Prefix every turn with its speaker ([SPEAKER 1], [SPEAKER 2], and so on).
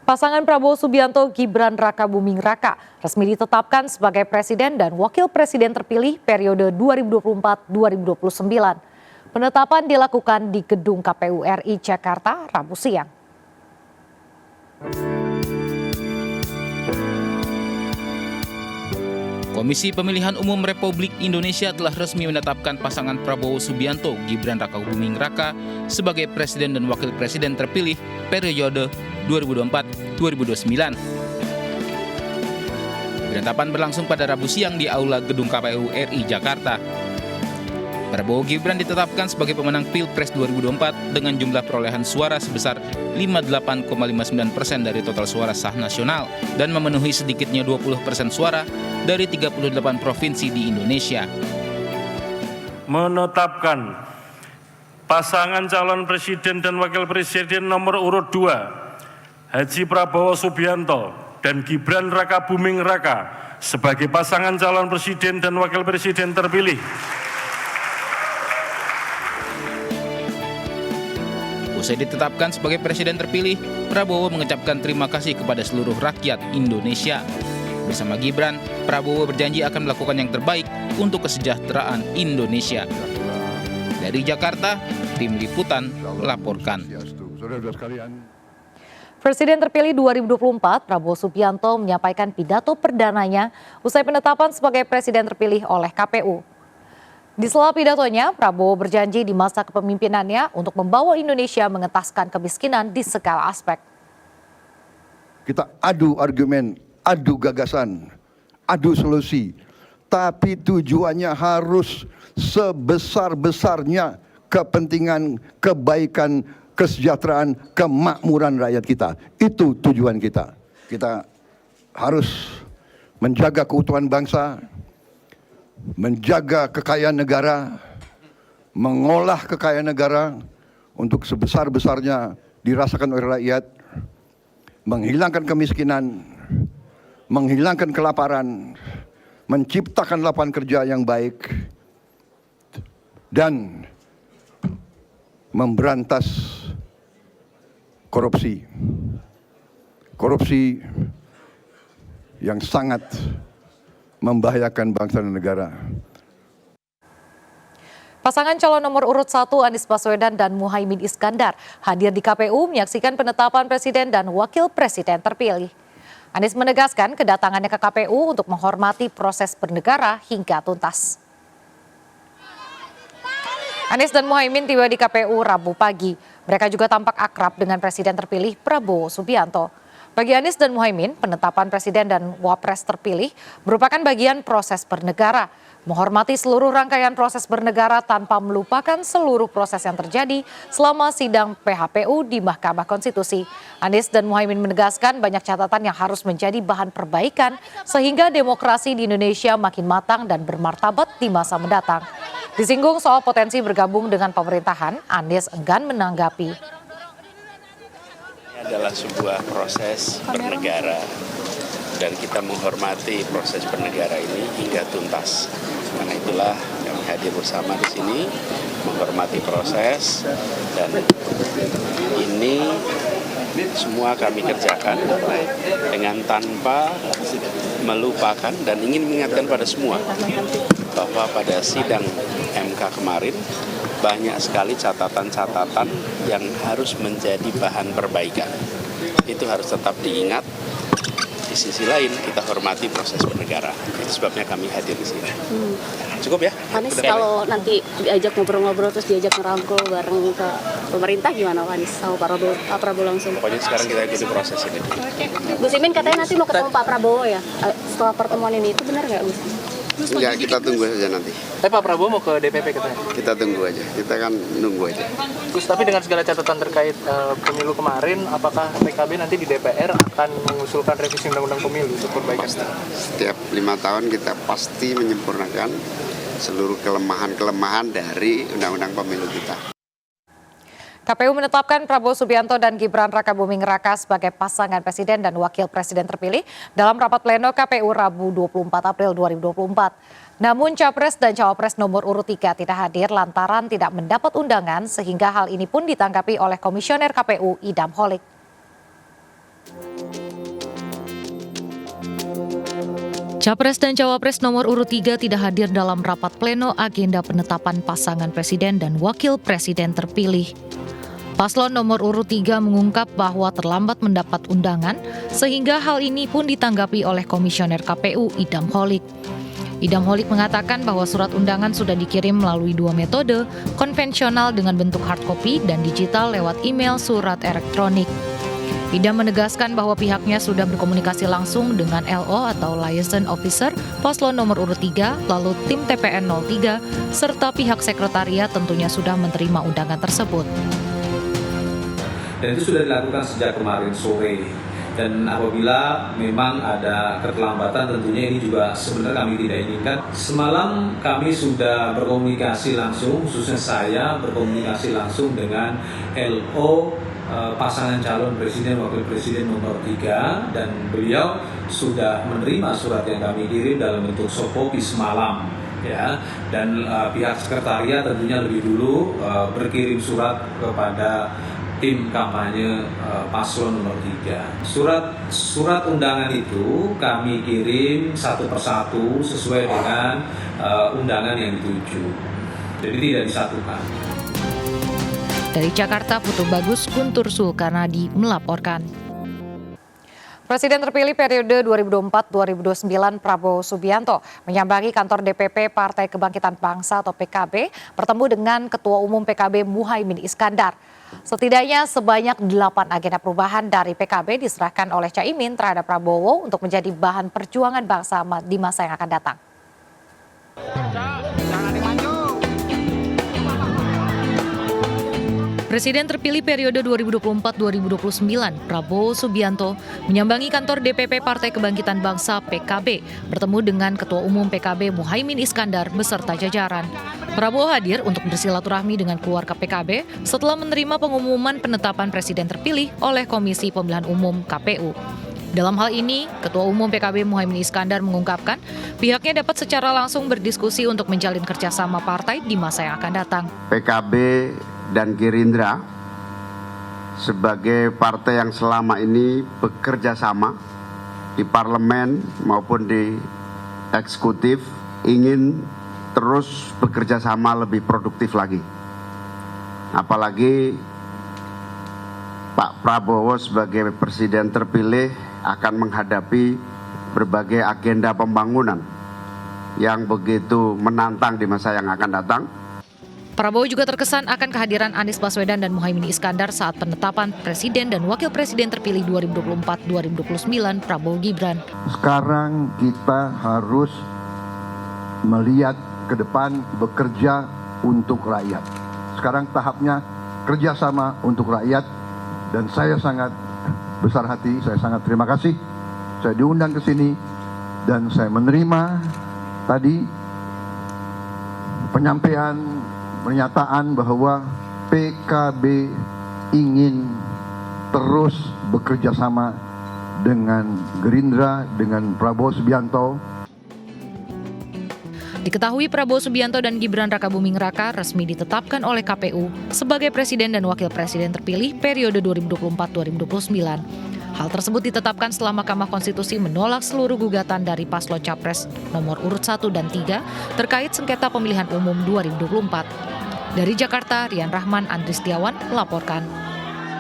[SPEAKER 1] Pasangan Prabowo Subianto Gibran Rakabuming Raka resmi ditetapkan sebagai presiden dan wakil presiden terpilih periode 2024-2029. Penetapan dilakukan di Gedung KPU RI Jakarta Rabu siang.
[SPEAKER 2] Komisi Pemilihan Umum Republik Indonesia telah resmi menetapkan pasangan Prabowo Subianto Gibran Rakabuming Raka sebagai presiden dan wakil presiden terpilih periode 2024-2029. Penetapan berlangsung pada Rabu siang di Aula Gedung KPU RI Jakarta. Prabowo Gibran ditetapkan sebagai pemenang Pilpres 2024 dengan jumlah perolehan suara sebesar 58,59% dari total suara sah nasional dan memenuhi sedikitnya 20% suara dari 38 provinsi di Indonesia.
[SPEAKER 3] Menetapkan pasangan calon presiden dan wakil presiden nomor urut 2, Haji Prabowo Subianto dan Gibran Rakabuming Raka sebagai pasangan calon presiden dan wakil presiden terpilih.
[SPEAKER 2] Usai ditetapkan sebagai presiden terpilih, Prabowo mengucapkan terima kasih kepada seluruh rakyat Indonesia. Bersama Gibran, Prabowo berjanji akan melakukan yang terbaik untuk kesejahteraan Indonesia. Dari Jakarta, tim liputan melaporkan.
[SPEAKER 1] Presiden terpilih 2024, Prabowo Subianto menyampaikan pidato perdananya usai penetapan sebagai presiden terpilih oleh KPU. Di sela pidatonya, Prabowo berjanji di masa kepemimpinannya untuk membawa Indonesia mengentaskan kemiskinan di segala aspek.
[SPEAKER 4] Kita adu argumen, adu gagasan, adu solusi, tapi tujuannya harus sebesar-besarnya kepentingan, kebaikan, kesejahteraan, kemakmuran rakyat kita. Itu tujuan kita. Kita harus menjaga keutuhan bangsa, menjaga kekayaan negara, mengolah kekayaan negara untuk sebesar-besarnya dirasakan oleh rakyat, menghilangkan kemiskinan, menghilangkan kelaparan, menciptakan lapangan kerja yang baik, dan memberantas korupsi. Korupsi yang sangat membahayakan bangsa dan negara.
[SPEAKER 1] Pasangan calon nomor urut 1 Anies Baswedan dan Muhaimin Iskandar hadir di KPU menyaksikan penetapan presiden dan wakil presiden terpilih. Anies menegaskan kedatangannya ke KPU untuk menghormati proses bernegara hingga tuntas. Anies dan Muhaimin tiba di KPU Rabu pagi. Mereka juga tampak akrab dengan presiden terpilih Prabowo Subianto. Bagi Anies dan Muhaimin, penetapan presiden dan wapres terpilih merupakan bagian proses bernegara. Menghormati seluruh rangkaian proses bernegara tanpa melupakan seluruh proses yang terjadi selama sidang PHPU di Mahkamah Konstitusi. Anies dan Muhaimin menegaskan banyak catatan yang harus menjadi bahan perbaikan sehingga demokrasi di Indonesia makin matang dan bermartabat di masa mendatang. Disinggung soal potensi bergabung dengan pemerintahan, Anies enggan menanggapi.
[SPEAKER 5] Adalah sebuah proses bernegara dan kita menghormati proses bernegara ini hingga tuntas. Karena itulah kami hadir bersama di sini menghormati proses dan ini semua kami kerjakan dengan tanpa melupakan dan ingin mengingatkan pada semua bahwa pada sidang MK kemarin banyak sekali catatan-catatan yang harus menjadi bahan perbaikan. Itu harus tetap diingat. Di sisi lain kita hormati proses bernegara. Itu sebabnya kami hadir di sini. Cukup ya?
[SPEAKER 6] Anies kalau nanti diajak ngobrol-ngobrol terus diajak ngerangkul bareng ke pemerintah gimana Pak Anies sama Pak Prabowo langsung?
[SPEAKER 5] Pokoknya sekarang kita ikuti proses ini.
[SPEAKER 6] Gus Imin katanya nanti mau ketemu Pak Prabowo ya setelah pertemuan ini, itu benar nggak Gus?
[SPEAKER 7] Enggak, kita tunggu saja nanti.
[SPEAKER 8] Pak Prabowo mau ke DPP katanya?
[SPEAKER 7] Kita tunggu aja, kita kan nunggu aja.
[SPEAKER 8] Gus, tapi dengan segala catatan terkait pemilu kemarin, apakah PKB nanti di DPR akan mengusulkan revisi undang-undang pemilu untuk perbaikan?
[SPEAKER 7] Setiap 5 tahun kita pasti menyempurnakan seluruh kelemahan-kelemahan dari undang-undang pemilu kita.
[SPEAKER 1] KPU menetapkan Prabowo Subianto dan Gibran Rakabuming Raka sebagai pasangan presiden dan wakil presiden terpilih dalam rapat pleno KPU Rabu 24 April 2024. Namun Capres dan Cawapres nomor urut 3 tidak hadir lantaran tidak mendapat undangan sehingga hal ini pun ditanggapi oleh Komisioner KPU Idam Holik. Capres dan Cawapres nomor urut 3 tidak hadir dalam rapat pleno agenda penetapan pasangan presiden dan wakil presiden terpilih. Paslon nomor urut 3 mengungkap bahwa terlambat mendapat undangan, sehingga hal ini pun ditanggapi oleh Komisioner KPU Idam Holik. Idam Holik mengatakan bahwa surat undangan sudah dikirim melalui 2 metode, konvensional dengan bentuk hard copy dan digital lewat email surat elektronik. Idam menegaskan bahwa pihaknya sudah berkomunikasi langsung dengan LO atau Liaison Officer paslon nomor urut 3, lalu tim TPN 03, serta pihak sekretariat tentunya sudah menerima undangan tersebut.
[SPEAKER 9] Dan itu sudah dilakukan sejak kemarin sore. Dan apabila memang ada keterlambatan, tentunya ini juga sebenarnya kami tidak inginkan. Semalam kami sudah berkomunikasi langsung, khususnya saya berkomunikasi langsung dengan LO pasangan calon presiden wakil presiden nomor 3, dan beliau sudah menerima surat yang kami kirim dalam bentuk soft copy semalam, ya. Dan pihak sekretariat tentunya lebih dulu berkirim surat kepada tim kampanye paslon nomor 3. Surat undangan itu kami kirim satu persatu sesuai dengan undangan yang dituju. Jadi tidak disatukan.
[SPEAKER 1] Dari Jakarta, Putu Bagus, Guntur Sulkarnadi melaporkan. Presiden terpilih periode 2024-2029 Prabowo Subianto menyambangi kantor DPP Partai Kebangkitan Bangsa atau PKB bertemu dengan Ketua Umum PKB Muhaimin Iskandar. Setidaknya sebanyak 8 agenda perubahan dari PKB diserahkan oleh Caimin terhadap Prabowo untuk menjadi bahan perjuangan bangsa di masa yang akan datang. Presiden terpilih periode 2024-2029, Prabowo Subianto, menyambangi kantor DPP Partai Kebangkitan Bangsa PKB, bertemu dengan Ketua Umum PKB Muhaimin Iskandar beserta jajaran. Prabowo hadir untuk bersilaturahmi dengan keluarga PKB setelah menerima pengumuman penetapan Presiden terpilih oleh Komisi Pemilihan Umum KPU. Dalam hal ini, Ketua Umum PKB Muhaimin Iskandar mengungkapkan pihaknya dapat secara langsung berdiskusi untuk menjalin kerjasama partai di masa yang akan datang.
[SPEAKER 7] PKB dan Gerindra sebagai partai yang selama ini bekerja sama di parlemen maupun di eksekutif ingin terus bekerja sama lebih produktif lagi. Apalagi Pak Prabowo sebagai presiden terpilih akan menghadapi berbagai agenda pembangunan yang begitu menantang di masa yang akan datang.
[SPEAKER 1] Prabowo juga terkesan akan kehadiran Anies Baswedan dan Muhaimin Iskandar saat penetapan Presiden dan Wakil Presiden terpilih 2024-2029 Prabowo Gibran.
[SPEAKER 4] Sekarang kita harus melihat ke depan, bekerja untuk rakyat. Sekarang tahapnya kerjasama untuk rakyat, dan saya sangat besar hati, saya sangat terima kasih. Saya diundang ke sini dan saya menerima tadi pernyataan bahwa PKB ingin terus bekerja sama dengan Gerindra, dengan Prabowo Subianto.
[SPEAKER 1] Diketahui Prabowo Subianto dan Gibran Rakabuming Raka resmi ditetapkan oleh KPU sebagai Presiden dan Wakil Presiden terpilih periode 2024-2029. Hal tersebut ditetapkan setelah Mahkamah Konstitusi menolak seluruh gugatan dari paslon Capres nomor urut 1 dan 3 terkait sengketa pemilihan umum 2024. Dari Jakarta, Rian Rahman, Andri Setiawan melaporkan.